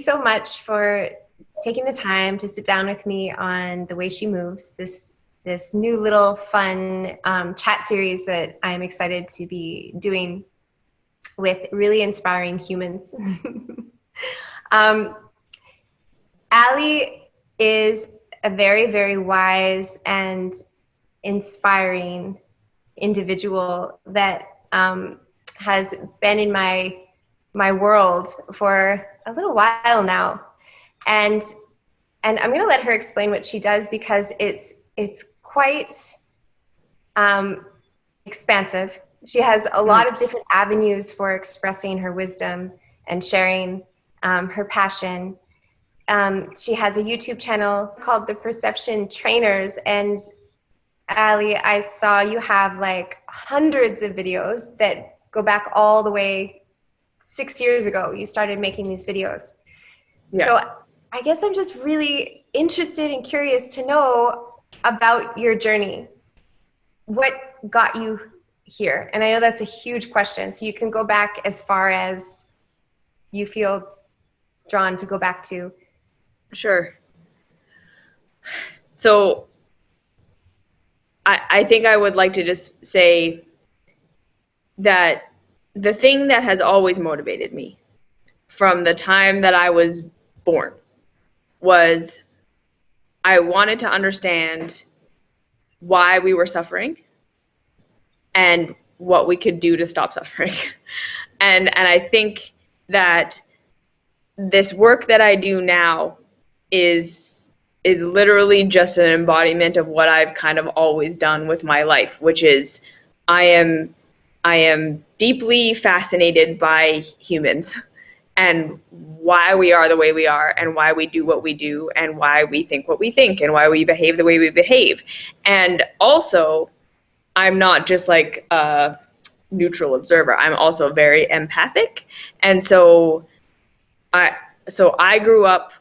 so much for taking the time to sit down with me on The Way She Moves, this new little fun chat series that I'm excited to be doing with really inspiring humans. Allie is a very, very wise and inspiring individual that has been in my world for a little while now. And I'm going to let her explain what she does, because it's quite expansive. She has a lot of different avenues for expressing her wisdom and sharing her passion. She has a YouTube channel called The Perception Trainers, and Allie, I saw you have like hundreds of videos that go back all the way 6 years ago. You started making these videos. Yeah. So I guess I'm just really interested and curious to know about your journey. What got you here? And I know that's a huge question, so you can go back as far as you feel drawn to go back to. Sure. So I think I would like to just say that the thing that has always motivated me from the time that I was born was I wanted to understand why we were suffering and what we could do to stop suffering. And I think that this work that I do now is literally just an embodiment of what I've kind of always done with my life, which is I am deeply fascinated by humans and why we are the way we are and why we do what we do and why we think what we think and why we behave the way we behave. And also, I'm not just like a neutral observer. I'm also very empathic. And so I grew up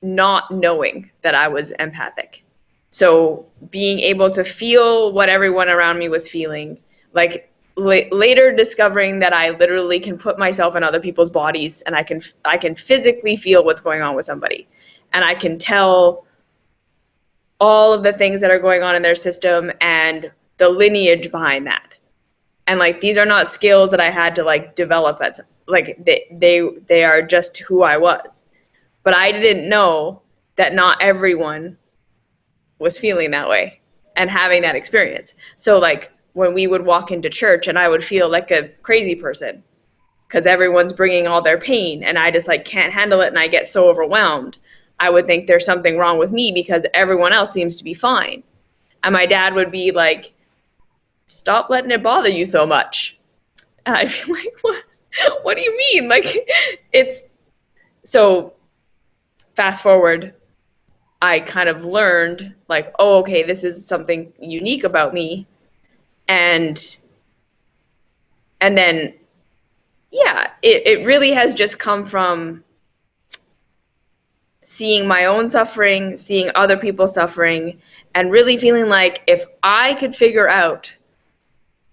not knowing that I was empathic. So being able to feel what everyone around me was feeling, like later discovering that I literally can put myself in other people's bodies and I can physically feel what's going on with somebody. And I can tell all of the things that are going on in their system and the lineage behind that. And like, these are not skills that I had to like develop as like they are just who I was. But I didn't know that not everyone was feeling that way and having that experience. So like when we would walk into church and I would feel like a crazy person because everyone's bringing all their pain and I just like can't handle it and I get so overwhelmed, I would think there's something wrong with me because everyone else seems to be fine. And my dad would be like, stop letting it bother you so much. And I'd be like, what do you mean? Like, it's so fast forward, I kind of learned like, oh, okay, this is something unique about me. And then, yeah, it really has just come from seeing my own suffering, seeing other people suffering, and really feeling like if I could figure out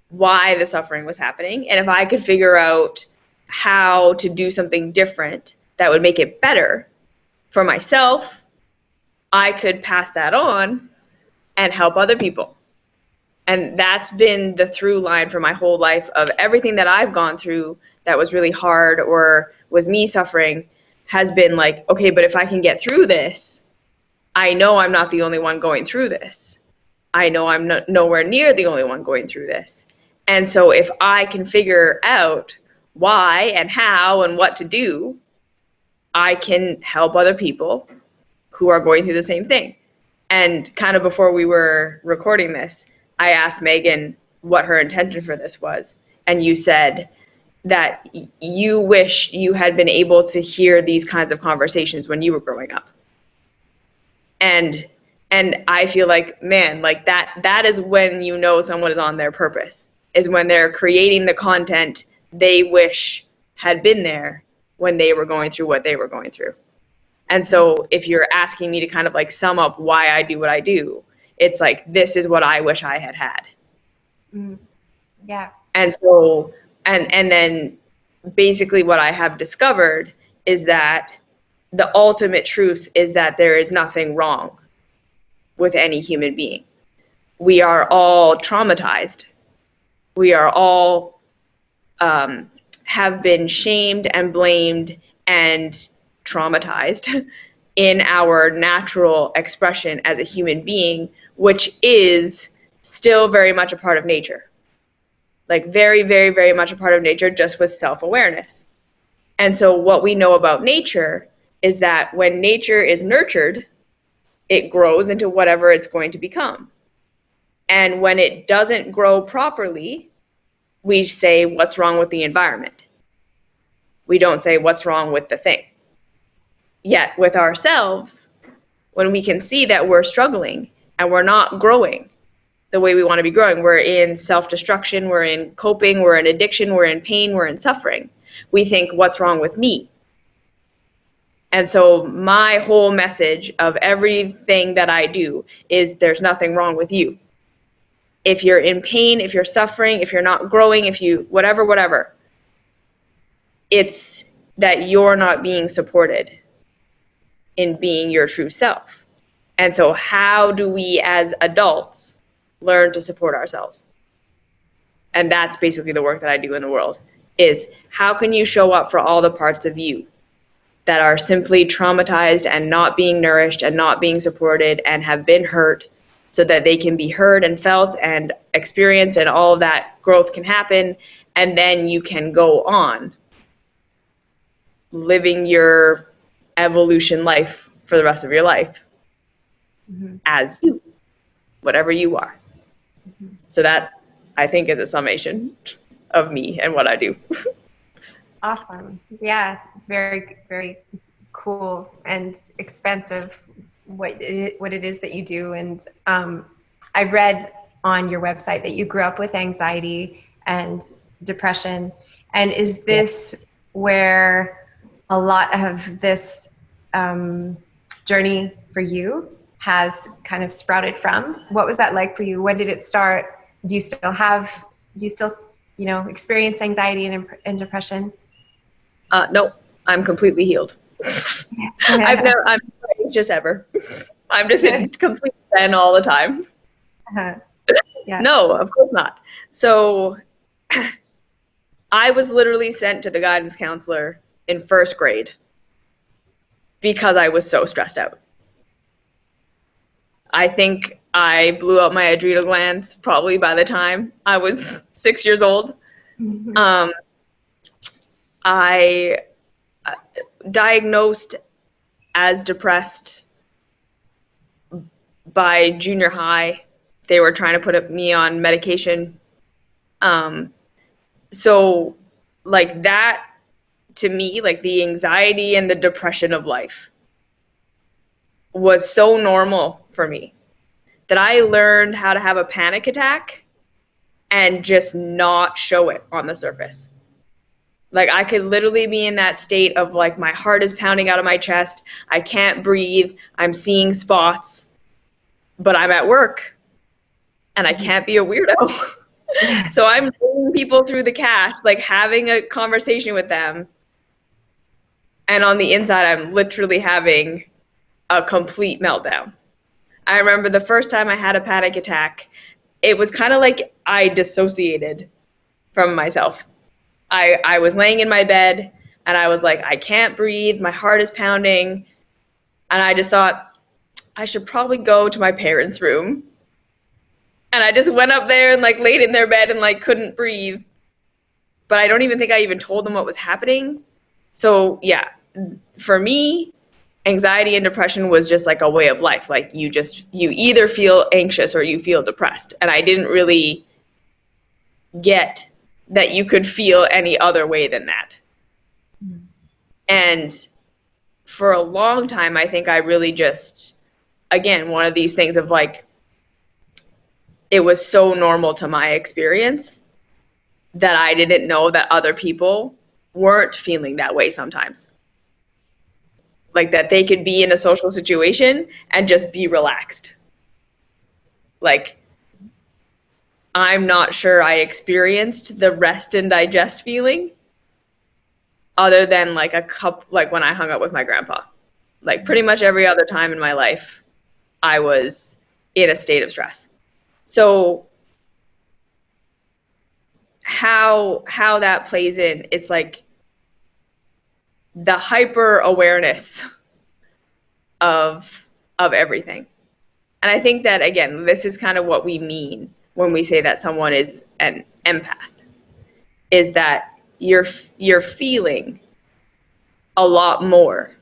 why the suffering was happening, and if I could figure out how to do something different that would make it better for myself, I could pass that on and help other people. And that's been the through line for my whole life of everything that I've gone through that was really hard or was me suffering has been like, okay, but if I can get through this, I know I'm not the only one going through this. I know I'm nowhere near the only one going through this. And so if I can figure out why and how and what to do, I can help other people who are going through the same thing. And kind of before we were recording this, I asked Megan what her intention for this was. And you said that you wish you had been able to hear these kinds of conversations when you were growing up. And I feel like, man, like that is when you know someone is on their purpose, is when they're creating the content they wish had been there when they were going through what they were going through. And so if you're asking me to kind of like sum up why I do what I do, it's like, this is what I wish I had had. Yeah. And so, and then basically what I have discovered is that the ultimate truth is that there is nothing wrong with any human being. We are all traumatized. We are all have been shamed and blamed and traumatized in our natural expression as a human being, which is still very much a part of nature. Like very, very, very much a part of nature, just with self-awareness. And so what we know about nature is that when nature is nurtured, it grows into whatever it's going to become. And when it doesn't grow properly, we say, what's wrong with the environment? We don't say, what's wrong with the thing? Yet with ourselves, when we can see that we're struggling and we're not growing the way we want to be growing, we're in self-destruction, we're in coping, we're in addiction, we're in pain, we're in suffering, we think, what's wrong with me? And so my whole message of everything that I do is there's nothing wrong with you. If you're in pain, if you're suffering, if you're not growing, if you whatever, it's that you're not being supported in being your true self. And so how do we as adults learn to support ourselves? And that's basically the work that I do in the world, is how can you show up for all the parts of you that are simply traumatized and not being nourished and not being supported and have been hurt, so that they can be heard and felt and experienced and all of that growth can happen, and then you can go on living your evolution life for the rest of your life as you, whatever you are. So that, I think, is a summation of me and what I do. Awesome. Yeah, very, very cool and expensive what it is that you do. And I read on your website that you grew up with anxiety and depression. And is this where a lot of this journey for you has kind of sprouted from? What was that like for you? When did it start? Do you still experience anxiety and depression? No, I'm completely healed. I'm not anxious ever. I'm just in complete zen all the time. Yeah. No, of course not. So I was literally sent to the guidance counselor in first grade because I was so stressed out. I think I blew out my adrenal glands probably by the time I was 6 years old. I diagnosed as depressed by junior high. They were trying to put me on medication. So like that, to me, like the anxiety and the depression of life was so normal for me that I learned how to have a panic attack and just not show it on the surface. Like I could literally be in that state of like my heart is pounding out of my chest, I can't breathe, I'm seeing spots, but I'm at work and I can't be a weirdo. So I'm bringing people through the cash, like having a conversation with them, and on the inside I'm literally having a complete meltdown. I remember the first time I had a panic attack, it was kind of like I dissociated from myself. I was laying in my bed and I was like, I can't breathe, my heart is pounding, and I just thought I should probably go to my parents' room. And I just went up there and like laid in their bed and like couldn't breathe. But I don't even think I even told them what was happening. So yeah, for me, anxiety and depression was just like a way of life. Like you either feel anxious or you feel depressed. And I didn't really get that you could feel any other way than that. And for a long time, I think I really just, again, one of these things of like, it was so normal to my experience that I didn't know that other people weren't feeling that way sometimes. Like that they could be in a social situation and just be relaxed. Like, I'm not sure I experienced the rest and digest feeling other than like like when I hung out with my grandpa. Like pretty much every other time in my life, I was in a state of stress. So how that plays in, it's like the hyper awareness of everything. And I think that, again, this is kind of what we mean when we say that someone is an empath, is that you're feeling a lot more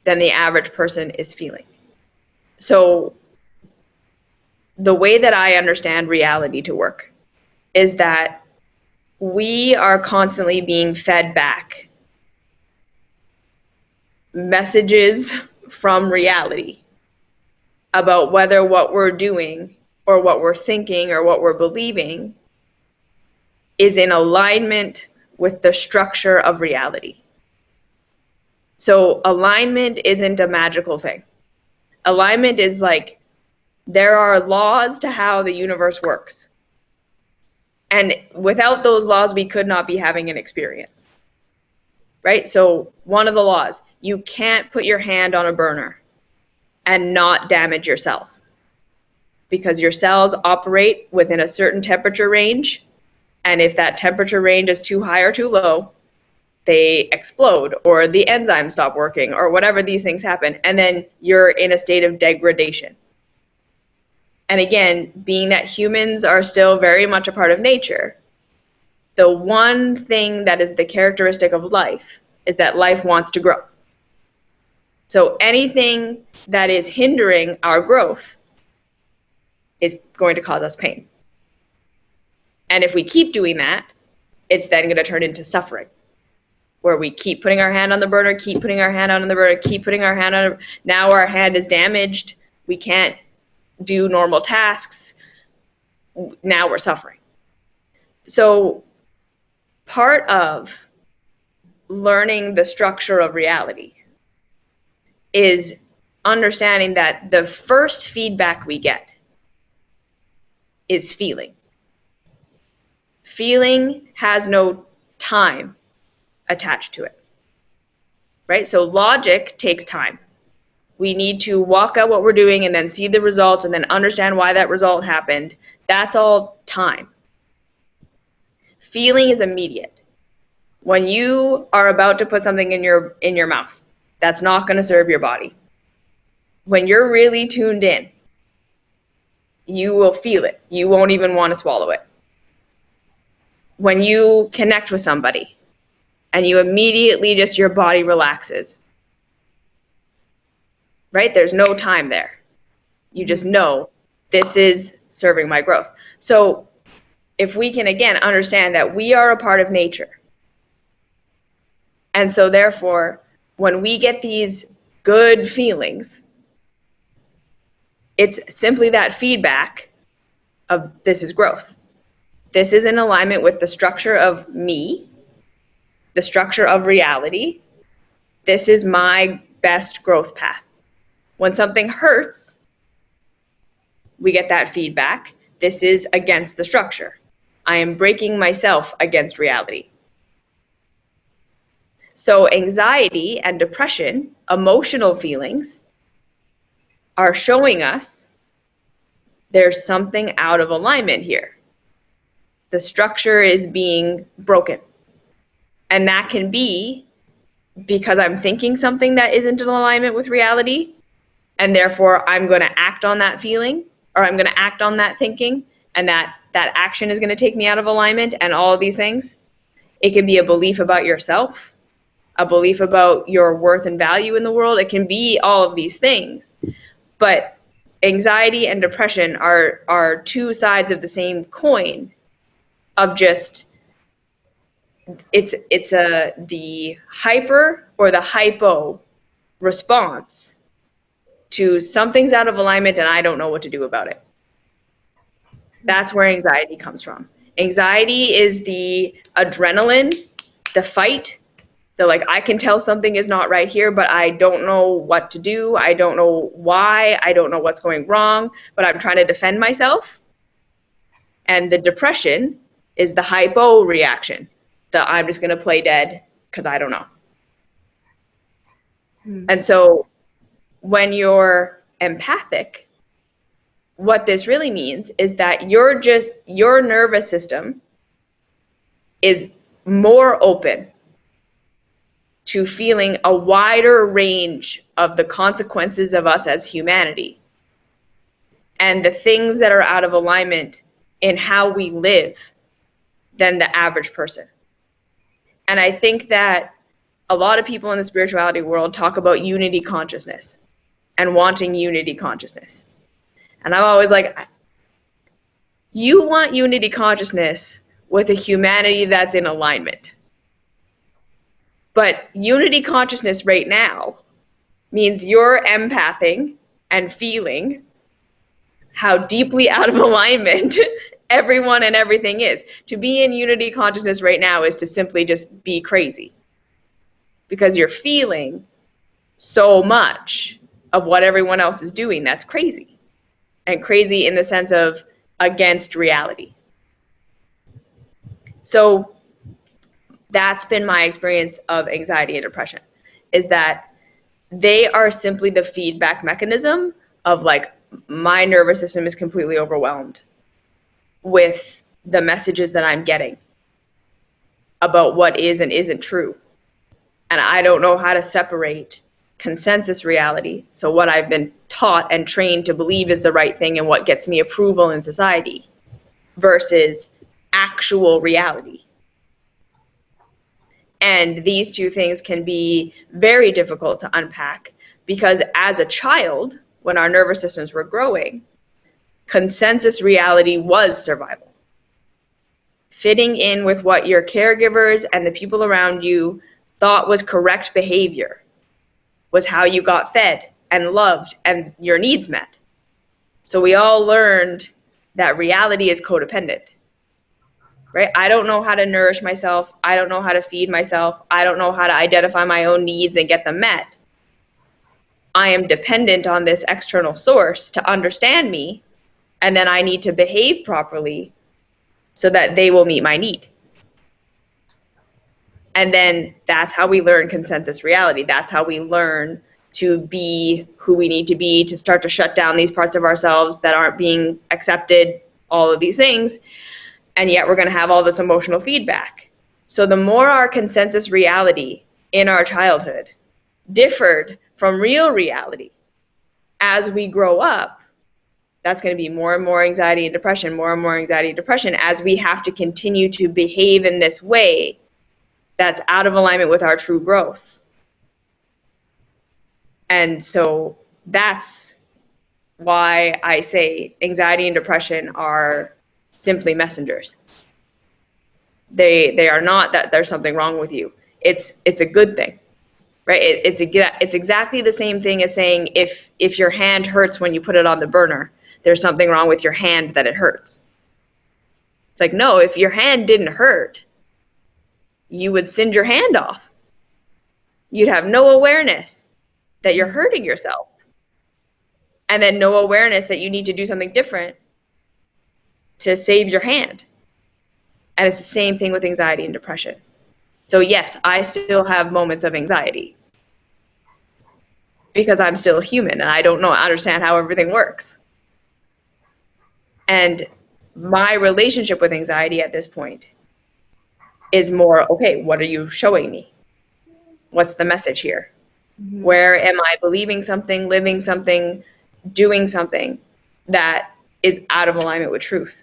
than the average person is feeling. So the way that I understand reality to work is that we are constantly being fed back messages from reality about whether what we're doing or what we're thinking or what we're believing is in alignment with the structure of reality. So alignment isn't a magical thing. Alignment is like, there are laws to how the universe works. And without those laws, we could not be having an experience. Right? So one of the laws, you can't put your hand on a burner and not damage your cells, because your cells operate within a certain temperature range, and if that temperature range is too high or too low, they explode, or the enzymes stop working, or whatever these things happen, and then you're in a state of degradation. And again, being that humans are still very much a part of nature, the one thing that is the characteristic of life is that life wants to grow. So anything that is hindering our growth is going to cause us pain. And if we keep doing that, it's then going to turn into suffering, where we keep putting our hand on the burner, keep putting our hand on the burner, keep putting our hand on. Now our hand is damaged. We can't do normal tasks. Now we're suffering. So part of learning the structure of reality is understanding that the first feedback we get is feeling. Feeling has no time attached to it, right? So logic takes time. We need to walk out what we're doing and then see the results and then understand why that result happened. That's all time. Feeling is immediate. When you are about to put something in your mouth, that's not going to serve your body. When you're really tuned in, you will feel it. You won't even want to swallow it. When you connect with somebody and you immediately just, your body relaxes, right? There's no time there. You just know this is serving my growth. So if we can, again, understand that we are a part of nature. And so therefore, when we get these good feelings, it's simply that feedback of this is growth. This is in alignment with the structure of me, the structure of reality. This is my best growth path. When something hurts, we get that feedback. This is against the structure. I am breaking myself against reality. So anxiety and depression, emotional feelings, are showing us there's something out of alignment here. The structure is being broken. And that can be because I'm thinking something that isn't in alignment with reality, and therefore I'm going to act on that feeling, or I'm going to act on that thinking, and that action is going to take me out of alignment, and all of these things. It can be a belief about yourself, a belief about your worth and value in the world. It can be all of these things. But anxiety and depression are two sides of the same coin, of just, it's the hyper or the hypo response to something's out of alignment and I don't know what to do about it. That's where anxiety comes from. Anxiety is the adrenaline, the fight, the like, I can tell something is not right here, but I don't know what to do. I don't know why. I don't know what's going wrong, but I'm trying to defend myself. And the depression is the hypo reaction, the I'm just going to play dead because I don't know. And so when you're empathic, what this really means is that your nervous system is more open to feeling a wider range of the consequences of us as humanity and the things that are out of alignment in how we live than the average person. And I think that a lot of people in the spirituality world talk about unity consciousness and wanting unity consciousness. And I'm always like, you want unity consciousness with a humanity that's in alignment. But unity consciousness right now means you're empathing and feeling how deeply out of alignment everyone and everything is. To be in unity consciousness right now is to simply just be crazy. Because you're feeling so much of what everyone else is doing that's crazy. And crazy in the sense of against reality. So that's been my experience of anxiety and depression, is that they are simply the feedback mechanism of like, my nervous system is completely overwhelmed with the messages that I'm getting about what is and isn't true. And I don't know how to separate consensus reality, so what I've been taught and trained to believe is the right thing and what gets me approval in society, versus actual reality. And these two things can be very difficult to unpack, because as a child, when our nervous systems were growing, consensus reality was survival. Fitting in with what your caregivers and the people around you thought was correct behavior was how you got fed and loved and your needs met. So we all learned that reality is codependent, right? I don't know how to nourish myself. I don't know how to feed myself. I don't know how to identify my own needs and get them met. I am dependent on this external source to understand me, and then I need to behave properly so that they will meet my need. And then that's how we learn consensus reality. That's how we learn to be who we need to be, to start to shut down these parts of ourselves that aren't being accepted, all of these things. And yet we're going to have all this emotional feedback. So the more our consensus reality in our childhood differed from real reality, as we grow up, that's going to be more and more anxiety and depression, more and more anxiety and depression, as we have to continue to behave in this way that's out of alignment with our true growth. And so that's why I say anxiety and depression are simply messengers. They are not that there's something wrong with you. It's a good thing, right? It's exactly the same thing as saying if your hand hurts when you put it on the burner, there's something wrong with your hand that it hurts. It's like, no, if your hand didn't hurt, you would singe your hand off. You'd have no awareness that you're hurting yourself. And then no awareness that you need to do something different to save your hand. And it's the same thing with anxiety and depression. So yes, I still have moments of anxiety because I'm still human and I don't understand how everything works. And my relationship with anxiety at this point is more, okay, what are you showing me? What's the message here? Mm-hmm. Where am I believing something, living something, doing something that is out of alignment with truth?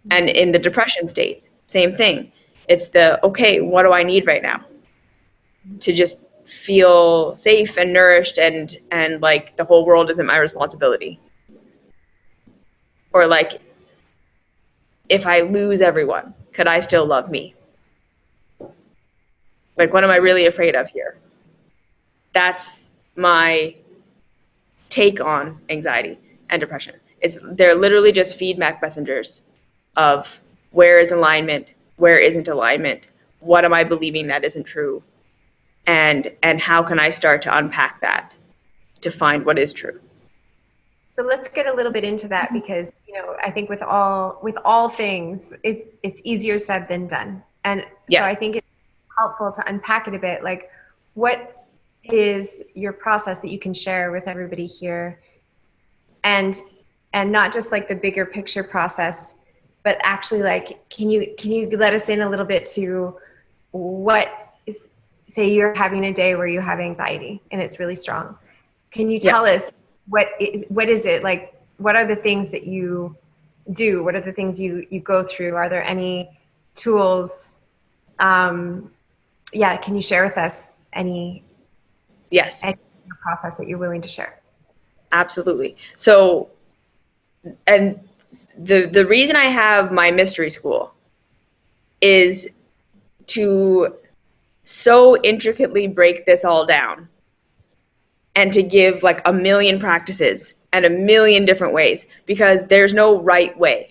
Mm-hmm. And in the depression state, same thing. It's the, okay, what do I need right now to just feel safe and nourished and like the whole world isn't my responsibility? Or like, if I lose everyone, could I still love me? Like, what am I really afraid of here? That's my take on anxiety and depression. They're literally just feedback messengers of where is alignment, where isn't alignment, what am I believing that isn't true, and how can I start to unpack that to find what is true. So let's get a little bit into that, because I think with all things, it's easier said than done, and yes. So I think it's helpful to unpack it a bit. Like, what is your process that you can share with everybody here? And not just like the bigger picture process, but actually, like, can you let us in a little bit to what is, say you're having a day where you have anxiety and it's really strong. Can you tell us what is it like? What are the things that you do? What are the things you go through? Are there any tools? Can you share with us any process that you're willing to share? Absolutely. So, and the reason I have my mystery school is to so intricately break this all down and to give like a million practices and a million different ways, because there's no right way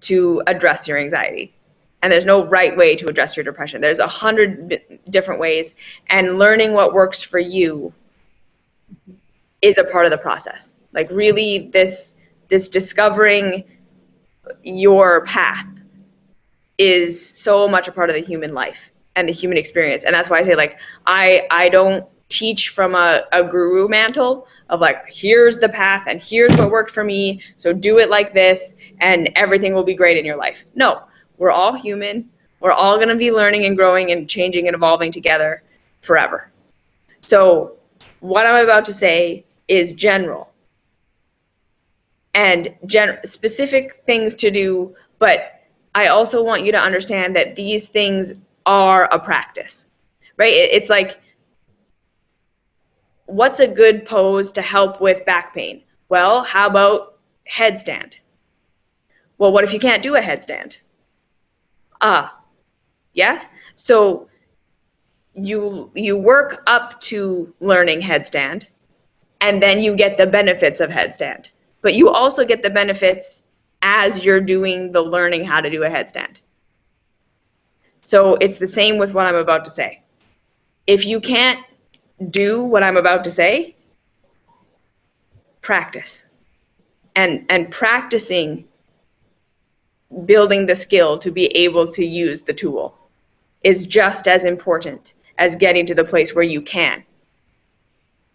to address your anxiety. And there's no right way to address your depression. There's 100 different ways, and learning what works for you is a part of the process. Like, really, this discovering your path is so much a part of the human life and the human experience. And that's why I say, like, I don't teach from a guru mantle of like, here's the path and here's what worked for me, so do it like this and everything will be great in your life. No, we're all human. We're all going to be learning and growing and changing and evolving together forever. So what I'm about to say is general and specific things to do, but I also want you to understand that these things are a practice, right? It's like, what's a good pose to help with back pain? Well, how about headstand? Well, what if you can't do a headstand? Yes? So you work up to learning headstand, and then you get the benefits of headstand. But you also get the benefits as you're doing the learning how to do a headstand. So it's the same with what I'm about to say. If you can't do what I'm about to say, practice. And practicing building the skill to be able to use the tool is just as important as getting to the place where you can.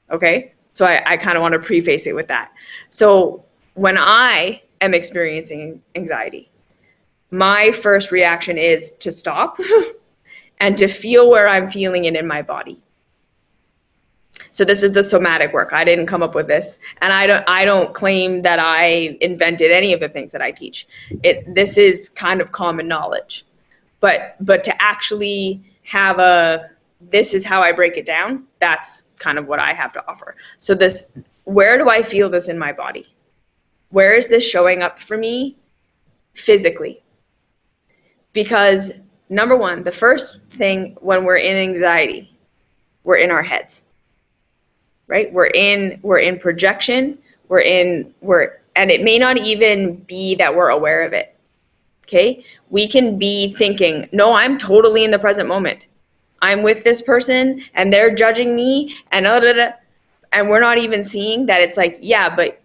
Okay? So I kind of want to preface it with that. So when I am experiencing anxiety, my first reaction is to stop and to feel where I'm feeling it in my body. So this is the somatic work. I didn't come up with this, and I don't claim that I invented any of the things that I teach. This is kind of common knowledge. But to actually have this is how I break it down, that's kind of what I have to offer. So where do I feel this in my body? Where is this showing up for me physically? Because number one, the first thing when we're in anxiety, we're in our heads. Right? We're in projection, and it may not even be that we're aware of it. Okay? We can be thinking, no, I'm totally in the present moment. I'm with this person and they're judging me and we're not even seeing that it's like, yeah, but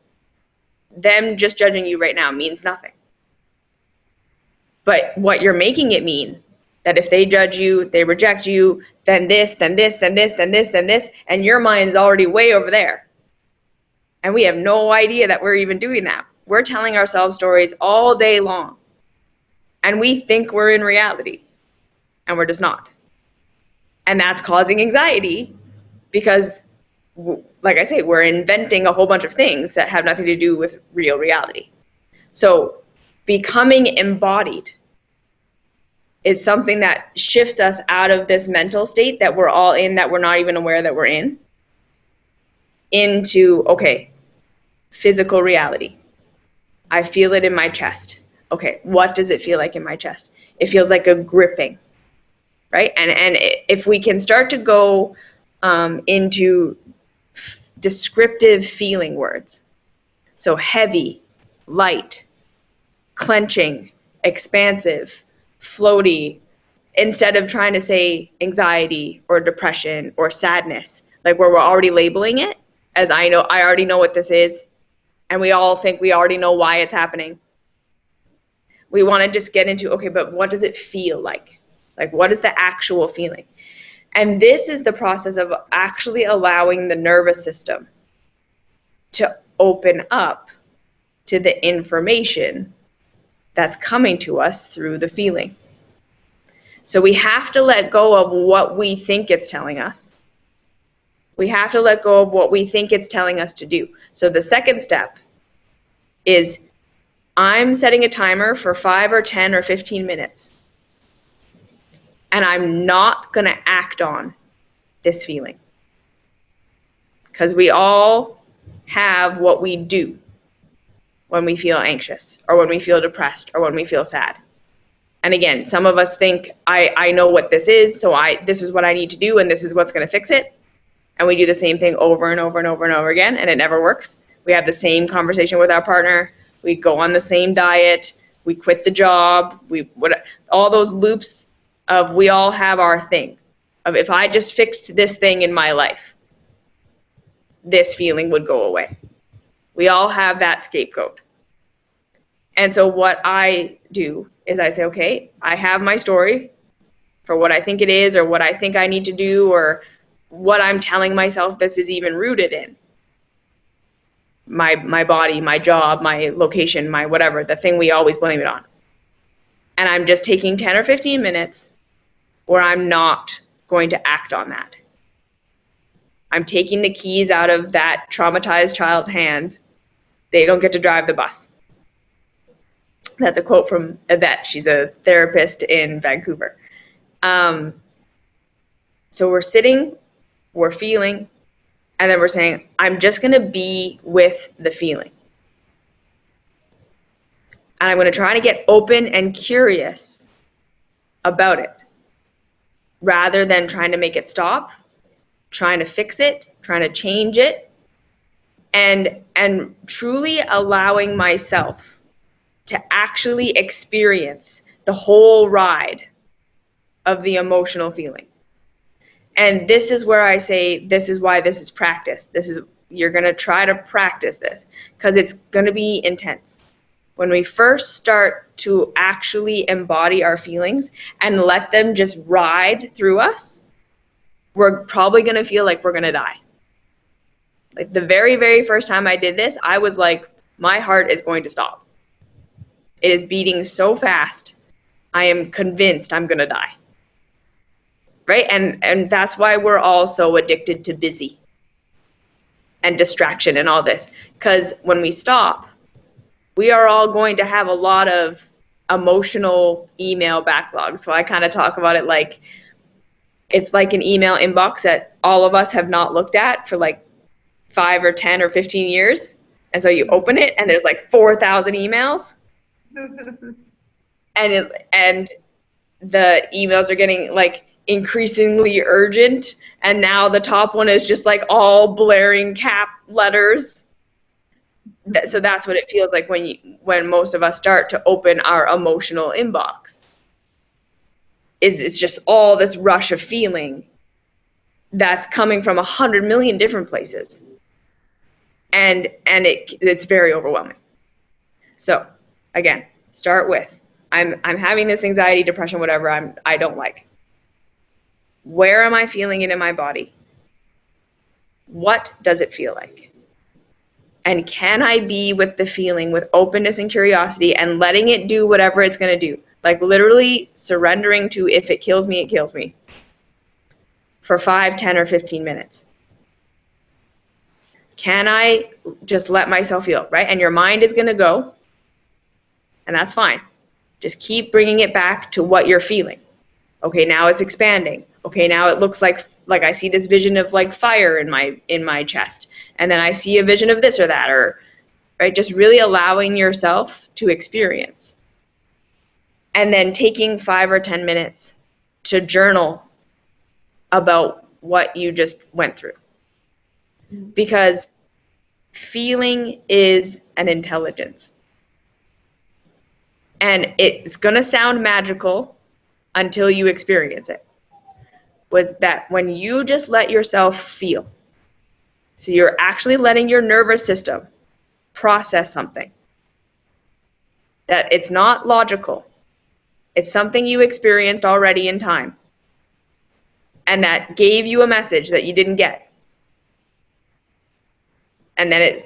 them just judging you right now means nothing. But what you're making it mean, that if they judge you, they reject you, then this, then this, then this, then this, then this, and your mind's already way over there. And we have no idea that we're even doing that. We're telling ourselves stories all day long. And we think we're in reality. And we're just not. And that's causing anxiety because, like I say, we're inventing a whole bunch of things that have nothing to do with real reality. So becoming embodied is something that shifts us out of this mental state that we're all in, that we're not even aware that we're in, into, okay, physical reality. I feel it in my chest. Okay, what does it feel like in my chest? It feels like a gripping, right? And if we can start to go into descriptive feeling words, so heavy, light, clenching, expansive, floaty, instead of trying to say anxiety or depression or sadness, like where we're already labeling it as I already know what this is, and we all think we already know why it's happening. We want to just get into, okay, but what does it feel like? Like, what is the actual feeling? And this is the process of actually allowing the nervous system to open up to the information that's coming to us through the feeling. So we have to let go of what we think it's telling us. We have to let go of what we think it's telling us to do. So the second step is I'm setting a timer for 5 or 10 or 15 minutes. And I'm not going to act on this feeling. Because we all have what we do when we feel anxious or when we feel depressed or when we feel sad. And again, some of us think, I know what this is, so this is what I need to do, and this is what's going to fix it. And we do the same thing over and over and over and over again, and it never works. We have the same conversation with our partner. We go on the same diet. We quit the job. All those loops of we all have our thing. Of if I just fixed this thing in my life, this feeling would go away. We all have that scapegoat. And so what I do is I say, okay, I have my story for what I think it is or what I think I need to do or what I'm telling myself this is even rooted in. My body, my job, my location, my whatever, the thing we always blame it on. And I'm just taking 10 or 15 minutes where I'm not going to act on that. I'm taking the keys out of that traumatized child's hands. They don't get to drive the bus. That's a quote from Yvette. She's a therapist in Vancouver. So we're sitting, we're feeling, and then we're saying, I'm just going to be with the feeling. And I'm going to try to get open and curious about it, rather than trying to make it stop, trying to fix it, trying to change it, and truly allowing myself to actually experience the whole ride of the emotional feeling. And this is where I say, this is why this is practice. You're going to try to practice this because it's going to be intense. When we first start to actually embody our feelings and let them just ride through us, we're probably going to feel like we're going to die. Like the very, very first time I did this, I was like, my heart is going to stop. It is beating so fast, I am convinced I'm going to die. Right? And that's why we're all so addicted to busy and distraction and all this. Because when we stop, we are all going to have a lot of emotional email backlog. So I kind of talk about it like it's like an email inbox that all of us have not looked at for like 5 or 10 or 15 years. And so you open it and there's like 4,000 emails. and the emails are getting like increasingly urgent, and now the top one is just like all blaring cap letters. So that's what it feels like when most of us start to open our emotional inbox. It's just all this rush of feeling that's coming from 100 million different places, and it's very overwhelming. So again, start with I'm having this anxiety, depression, whatever I don't like. Where am I feeling it in my body? What does it feel like? And can I be with the feeling with openness and curiosity and letting it do whatever it's going to do? Like literally surrendering to if it kills me, it kills me. For 5, 10, or 15 minutes. Can I just let myself feel, right? And your mind is going to go, and that's fine. Just keep bringing it back to what you're feeling. Okay, now it's expanding. Okay, now it looks like I see this vision of like fire in my chest, and then I see a vision of this or that, or right, just really allowing yourself to experience, and then taking 5 or 10 minutes to journal about what you just went through, because feeling is an intelligence, and it's gonna sound magical until you experience it. Was that when you just let yourself feel, so you're actually letting your nervous system process something, that it's not logical, It's something you experienced already in time, and that gave you a message that you didn't get. And then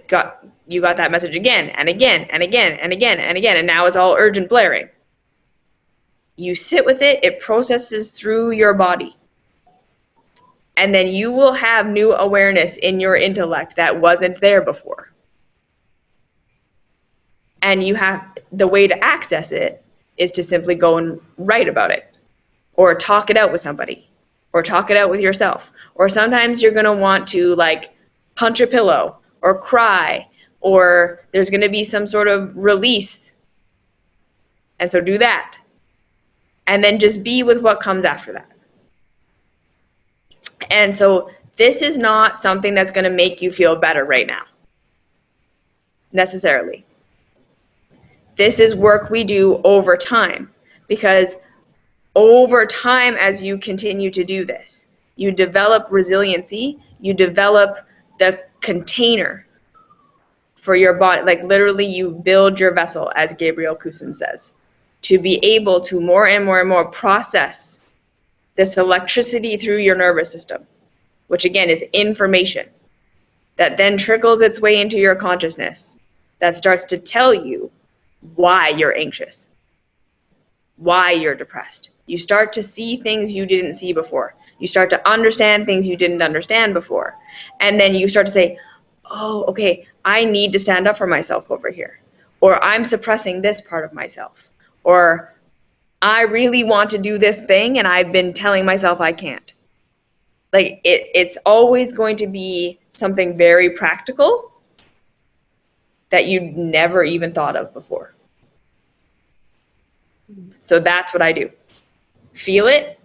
you got that message again and again and again and again and again, and now it's all urgent blaring. You sit with it, it processes through your body. And then you will have new awareness in your intellect that wasn't there before. And the way to access it is to simply go and write about it, or talk it out with somebody, or talk it out with yourself. Or sometimes you're going to want to like punch a pillow or cry, or there's going to be some sort of release. And so do that. And then just be with what comes after that. And so this is not something that's going to make you feel better right now, necessarily. This is work we do over time, because over time, as you continue to do this, you develop resiliency, you develop the container for your body. Like literally you build your vessel, as Gabriel Kusin says, to be able to more and more and more process this electricity through your nervous system, which again is information that then trickles its way into your consciousness, that starts to tell you why you're anxious, why you're depressed. You start to see things you didn't see before. You start to understand things you didn't understand before. And then you start to say, oh, okay, I need to stand up for myself over here. Or I'm suppressing this part of myself. Or I really want to do this thing and I've been telling myself I can't. Like it's always going to be something very practical that you never even thought of before. So that's what I do. Feel it.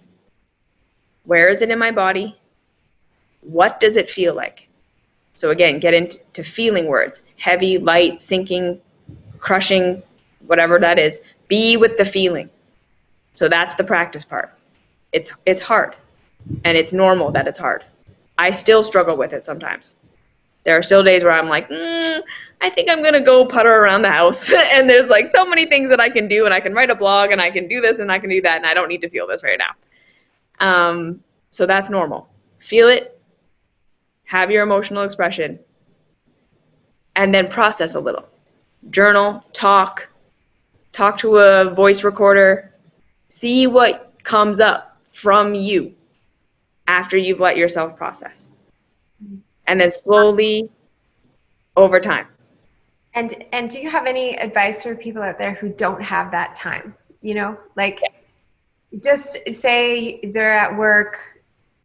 Where is it in my body? What does it feel like? So again, get into feeling words. Heavy, light, sinking, crushing, whatever that is. Be with the feeling. So that's the practice part. It's hard. And it's normal that it's hard. I still struggle with it sometimes. There are still days where I'm like, I think I'm going to go putter around the house. And there's like so many things that I can do, and I can write a blog, and I can do this, and I can do that, and I don't need to feel this right now. So that's normal. Feel it. Have your emotional expression. And then process a little. Journal, talk to a voice recorder. See what comes up from you after you've let yourself process. And then slowly, over time. And do you have any advice for people out there who don't have that time? You know, like just say they're at work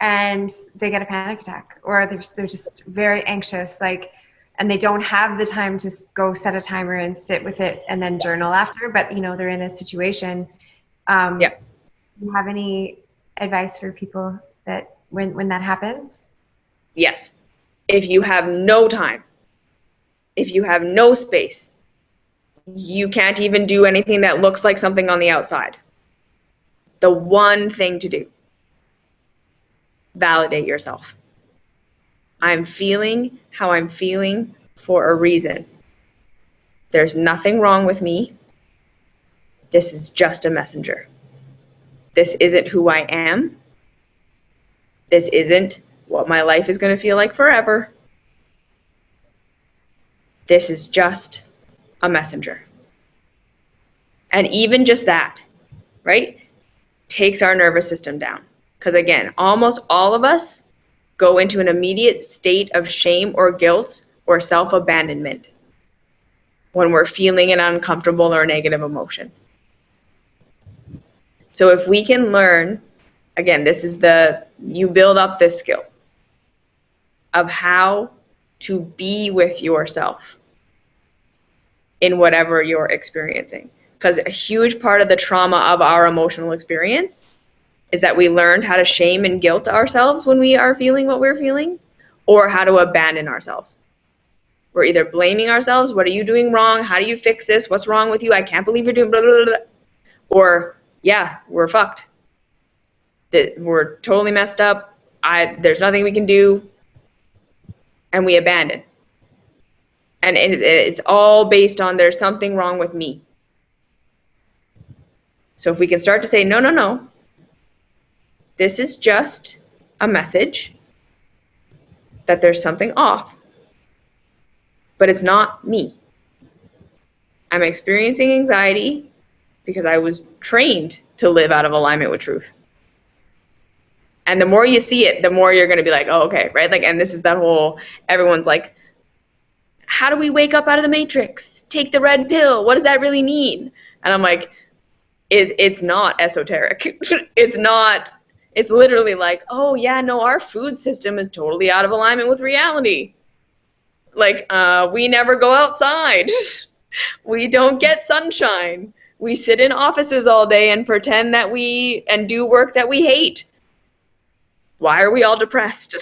and they get a panic attack, or they're just very anxious, like, and they don't have the time to go set a timer and sit with it and then journal after, but you know, they're in a situation. Do you have any advice for people that when that happens? Yes. If you have no time, if you have no space, you can't even do anything that looks like something on the outside. The one thing to do, validate yourself. I'm feeling how I'm feeling for a reason. There's nothing wrong with me. This is just a messenger. This isn't who I am. This isn't what my life is going to feel like forever. This is just a messenger. And even just that, right, takes our nervous system down. Because again, almost all of us go into an immediate state of shame or guilt or self-abandonment when we're feeling an uncomfortable or negative emotion. So if we can learn, again, this is you build up this skill of how to be with yourself in whatever you're experiencing. Because a huge part of the trauma of our emotional experience is that we learned how to shame and guilt ourselves when we are feeling what we're feeling, or how to abandon ourselves. We're either blaming ourselves, what are you doing wrong? How do you fix this? What's wrong with you? I can't believe you're doing blah, blah, blah. Or, yeah, we're fucked. We're totally messed up. There's nothing we can do. And we abandon. And it's all based on there's something wrong with me. So if we can start to say, no, no, no, this is just a message that there's something off, but it's not me. I'm experiencing anxiety because I was trained to live out of alignment with truth. And the more you see it, the more you're going to be like, oh, okay, right? Like, and this is that whole, everyone's like, how do we wake up out of the matrix? Take the red pill. What does that really mean? And I'm like, it's not esoteric. It's not, it's literally like, oh yeah, no, our food system is totally out of alignment with reality. Like, we never go outside. We don't get sunshine. We sit in offices all day and pretend that and do work that we hate. Why are we all depressed?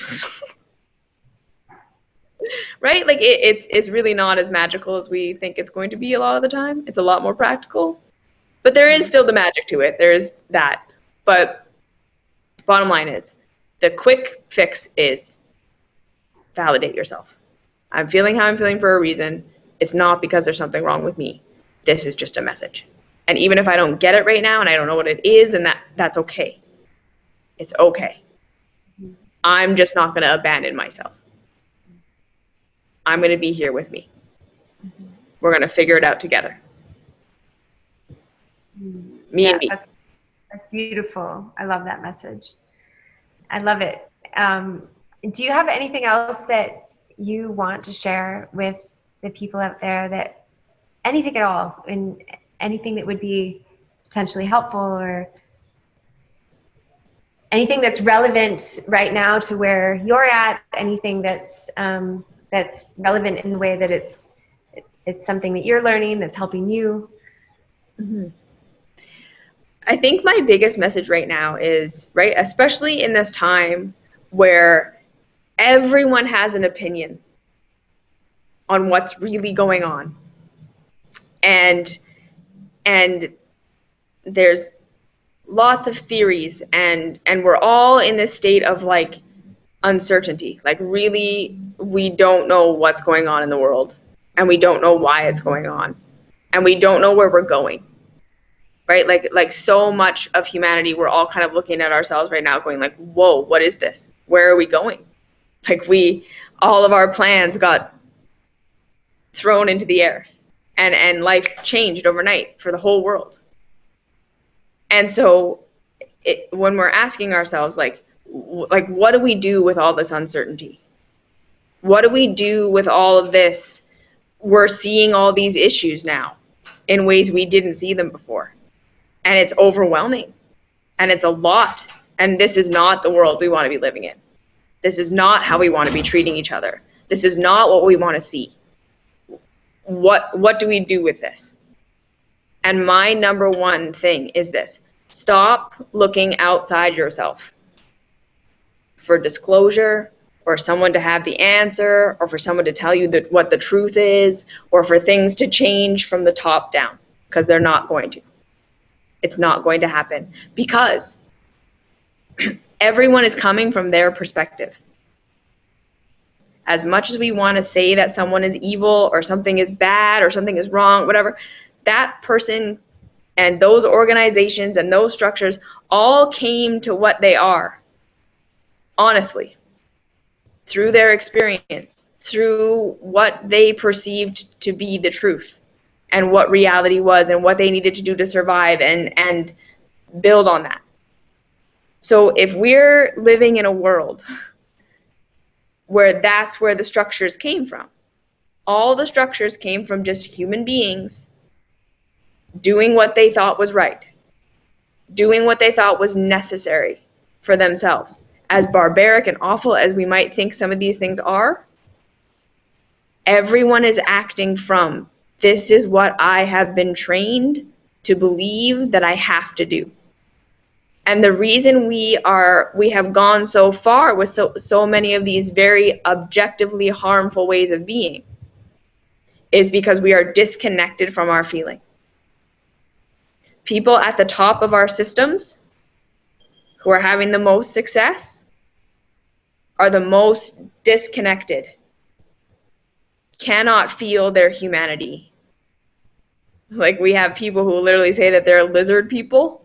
Right? Like it's really not as magical as we think it's going to be a lot of the time. It's a lot more practical. But there is still the magic to it. There is that. But bottom line is, the quick fix is validate yourself. I'm feeling how I'm feeling for a reason. It's not because there's something wrong with me. This is just a message. And even if I don't get it right now and I don't know what it is, and that's okay. It's okay. I'm just not going to abandon myself. I'm going to be here with me. We're going to figure it out together. Me and me. That's beautiful. I love that message. I love it. Do you have anything else that you want to share with the people out there, that anything at all, and anything that would be potentially helpful, or anything that's relevant right now to where you're at, anything that's relevant in the way that it's something that you're learning that's helping you? Mm-hmm. I think my biggest message right now is, right, especially in this time where everyone has an opinion on what's really going on, and there's lots of theories, and we're all in this state of like uncertainty. Like, really, we don't know what's going on in the world, and we don't know why it's going on, and we don't know where we're going. Right? Like so much of humanity, we're all kind of looking at ourselves right now going like, whoa, what is this? Where are we going? Like, all of our plans got thrown into the air, and life changed overnight for the whole world. And so when we're asking ourselves, like, what do we do with all this uncertainty? What do we do with all of this? We're seeing all these issues now in ways we didn't see them before. And it's overwhelming, and it's a lot. And this is not the world we want to be living in. This is not how we want to be treating each other. This is not what we want to see. What do we do with this? And my number one thing is this: stop looking outside yourself for disclosure, or someone to have the answer, or for someone to tell you what the truth is, or for things to change from the top down, because they're not going to. It's not going to happen, because everyone is coming from their perspective. As much as we want to say that someone is evil, or something is bad, or something is wrong, whatever, that person and those organizations and those structures all came to what they are, honestly, through their experience, through what they perceived to be the truth, and what reality was, and what they needed to do to survive, and build on that. So if we're living in a world where that's where the structures came from, all the structures came from just human beings doing what they thought was right, doing what they thought was necessary for themselves. As barbaric and awful as we might think some of these things are, everyone is acting from, this is what I have been trained to believe that I have to do. And the reason we have gone so far with so many of these very objectively harmful ways of being is because we are disconnected from our feeling. People at the top of our systems who are having the most success are the most disconnected, cannot feel their humanity, Like, we have people who literally say that they're lizard people.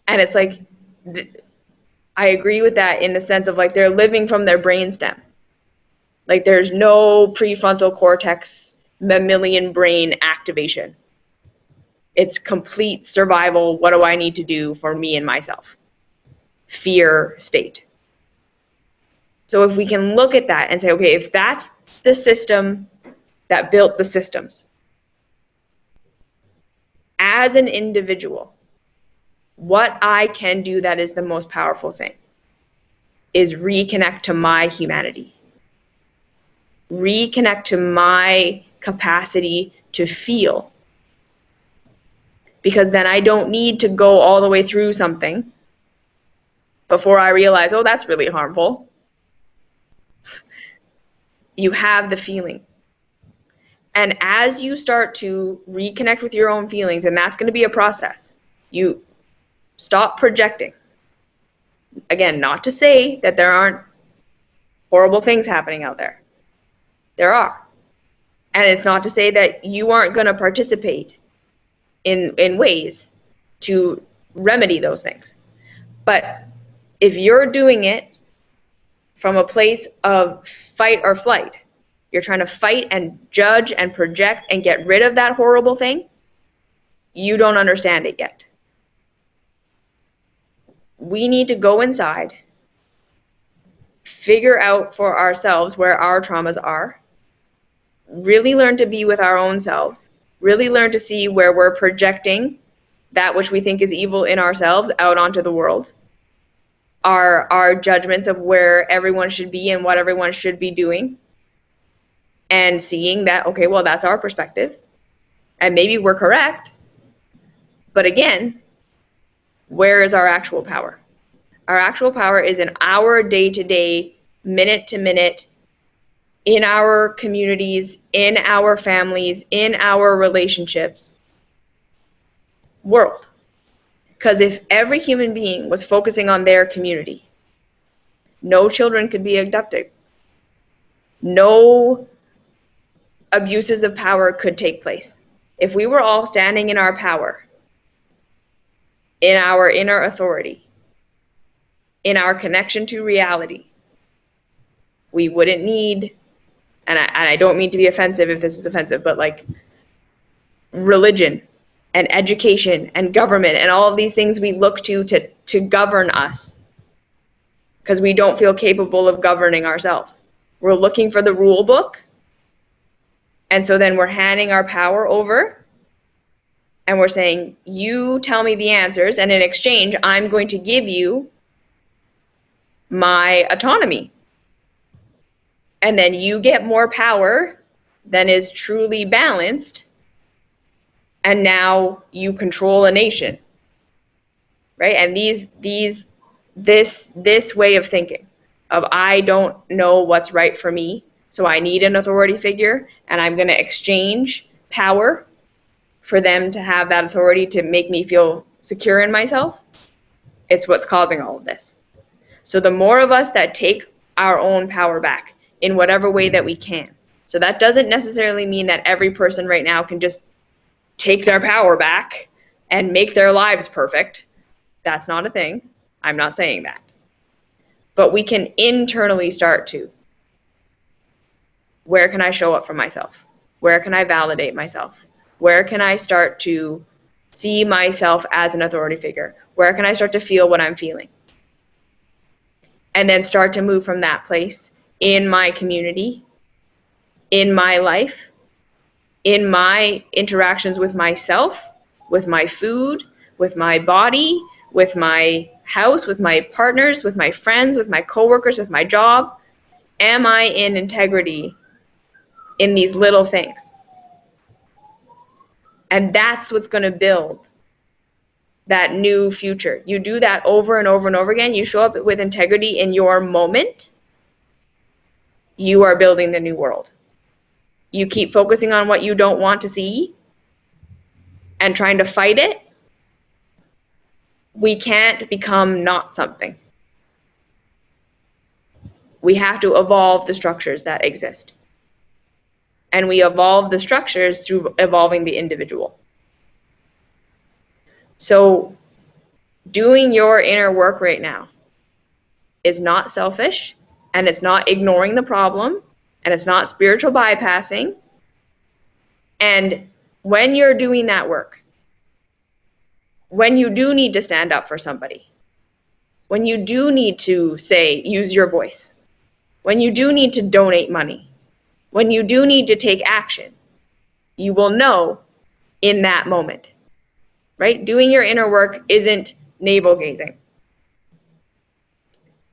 And it's like, I agree with that in the sense of, like, they're living from their brainstem. Like, there's no prefrontal cortex mammalian brain activation. It's complete survival. What do I need to do for me and myself? Fear state. So if we can look at that and say, okay, if that's the system that built the systems, as an individual, what I can do that is the most powerful thing is reconnect to my humanity. Reconnect to my capacity to feel. Because then I don't need to go all the way through something before I realize, oh, that's really harmful. You have the feeling. And as you start to reconnect with your own feelings, and that's going to be a process, you stop projecting. Again, not to say that there aren't horrible things happening out there. There are. And it's not to say that you aren't going to participate in ways to remedy those things. But if you're doing it from a place of fight or flight, you're trying to fight and judge and project and get rid of that horrible thing, you don't understand it yet. We need to go inside, figure out for ourselves where our traumas are, really learn to be with our own selves, really learn to see where we're projecting that which we think is evil in ourselves out onto the world, our judgments of where everyone should be and what everyone should be doing, and seeing that, okay, well, that's our perspective, and maybe we're correct, but again, where is our actual power? Our actual power is in our day-to-day, minute-to-minute, in our communities, in our families, in our relationships world. Because if every human being was focusing on their community, no children could be abducted. No abuses of power could take place. If we were all standing in our power, in our inner authority, in our connection to reality, we wouldn't need, and I don't mean to be offensive if this is offensive, but like religion and education and government and all of these things we look to govern us because we don't feel capable of governing ourselves. We're looking for the rule book, and so then we're handing our power over and we're saying, you tell me the answers, and in exchange, I'm going to give you my autonomy. And then you get more power than is truly balanced, and now you control a nation, right? And this way of thinking of, I don't know what's right for me, so I need an authority figure, and I'm going to exchange power for them to have that authority to make me feel secure in myself. It's what's causing all of this. So the more of us that take our own power back in whatever way that we can. So that doesn't necessarily mean that every person right now can just take their power back and make their lives perfect. That's not a thing. I'm not saying that. But we can internally start to. Where can I show up for myself? Where can I validate myself? Where can I start to see myself as an authority figure? Where can I start to feel what I'm feeling? And then start to move from that place in my community, in my life, in my interactions with myself, with my food, with my body, with my house, with my partners, with my friends, with my coworkers, with my job. Am I in integrity in these little things? And that's what's going to build that new future. You do that over and over and over again. You show up with integrity in your moment. You are building the new world. You keep focusing on what you don't want to see and trying to fight it. We can't become not something. We have to evolve the structures that exist. and we evolve the structures through evolving the individual. So doing your inner work right now is not selfish, and it's not ignoring the problem, and it's not spiritual bypassing. And when you're doing that work, when you do need to stand up for somebody, when you do need to say, use your voice, when you do need to donate money, when you do need to take action, you will know in that moment, right? Doing your inner work isn't navel gazing.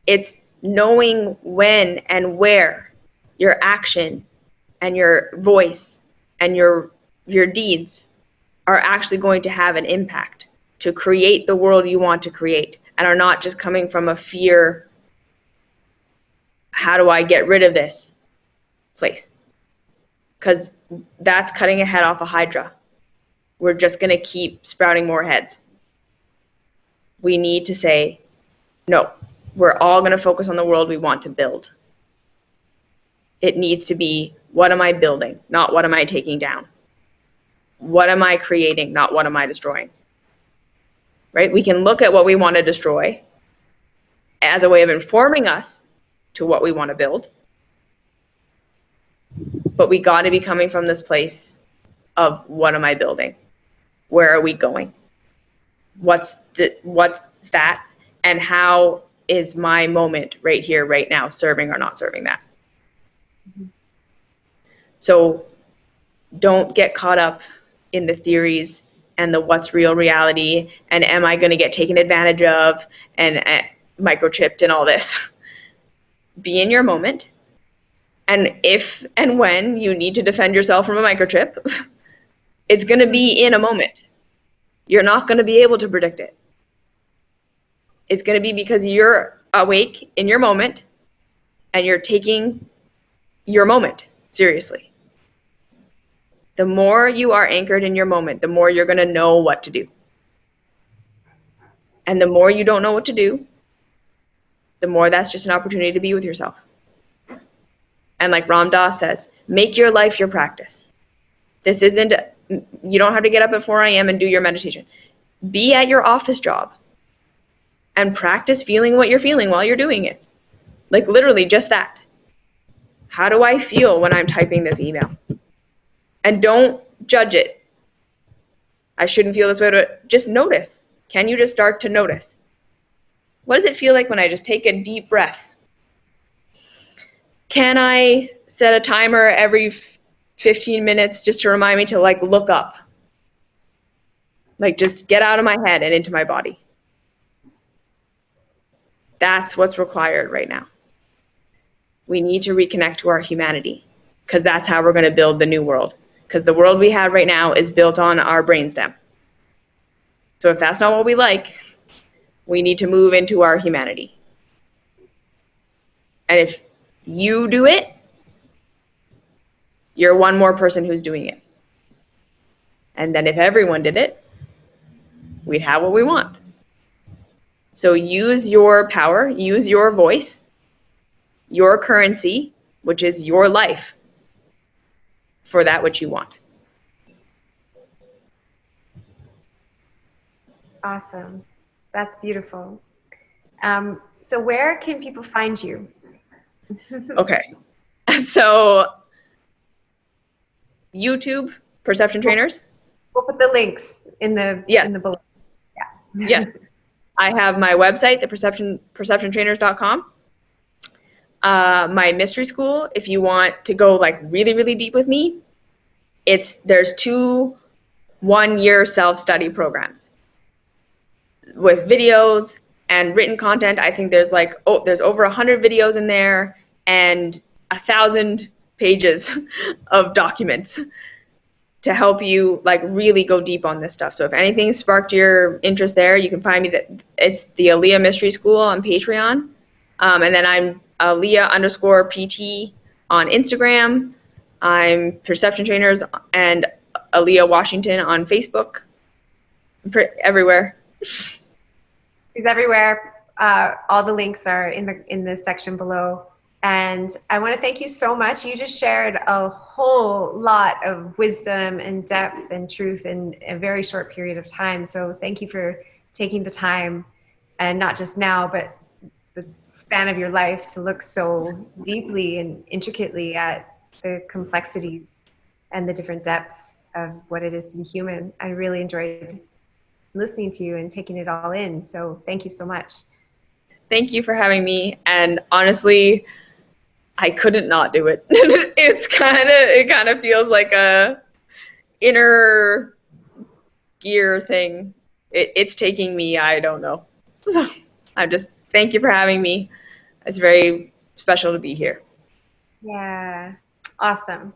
It's knowing when and where your action and your voice and your deeds are actually going to have an impact to create the world you want to create, and are not just coming from a fear, how do I get rid of this place? Because that's cutting a head off a hydra. We're just going to keep sprouting more heads. We need to say, no, we're all going to focus on the world we want to build. It needs to be, what am I building, not what am I taking down? What am I creating, not what am I destroying? Right? We can look at what we want to destroy as a way of informing us to what we want to build. But we got to be coming from this place of, what am I building? Where are we going? What's that? And how is my moment right here, right now, serving or not serving that? Mm-hmm. So don't get caught up in the theories and the what's real reality, and am I going to get taken advantage of and microchipped and all this. Be in your moment. And if and when you need to defend yourself from a microchip, it's going to be in a moment. You're not going to be able to predict it. It's going to be because you're awake in your moment and you're taking your moment seriously. The more you are anchored in your moment, the more you're going to know what to do. And the more you don't know what to do, the more that's just an opportunity to be with yourself. And like Ram Dass says, make your life your practice. This isn't, you don't have to get up at 4 a.m. and do your meditation. Be at your office job and practice feeling what you're feeling while you're doing it. Like literally just that. How do I feel when I'm typing this email? And don't judge it. I shouldn't feel this way, but just notice. Can you just start to notice? What does it feel like when I just take a deep breath? Can I set a timer every 15 minutes just to remind me to like look up? Like just get out of my head and into my body. That's what's required right now. We need to reconnect to our humanity, because that's how we're going to build the new world. Because the world we have right now is built on our brainstem. So if that's not what we like, we need to move into our humanity. And if you do it, you're one more person who's doing it. And then if everyone did it, we'd have what we want. So use your power, use your voice, your currency, which is your life, for that which you want. Awesome. That's beautiful. So where can people find you? Okay. So YouTube, Perception Trainers. We'll put the links in the below. Yeah. Yeah. I have my website, perceptiontrainers.com. My mystery school, if you want to go like really, really deep with me, there's 2 one-year self-study programs with videos and written content. I think there's there's over 100 videos in there and 1,000 pages of documents to help you like really go deep on this stuff. So if anything sparked your interest there, you can find me. It's the Aliyah Mystery School on Patreon. And then I'm Aliyah_PT on Instagram. I'm Perception Trainers and Aliyah Washington on Facebook. Everywhere. He's everywhere. All the links are in the section below. And I want to thank you so much. You just shared a whole lot of wisdom and depth and truth in a very short period of time. So thank you for taking the time, and not just now, but the span of your life, to look so deeply and intricately at the complexities and the different depths of what it is to be human. I really enjoyed listening to you and taking it all in. So thank you so much. Thank you for having me. And honestly, I couldn't not do it. It kind of feels like a inner gear thing. It's taking me, I don't know. So I'm just, thank you for having me. It's very special to be here. Yeah, awesome.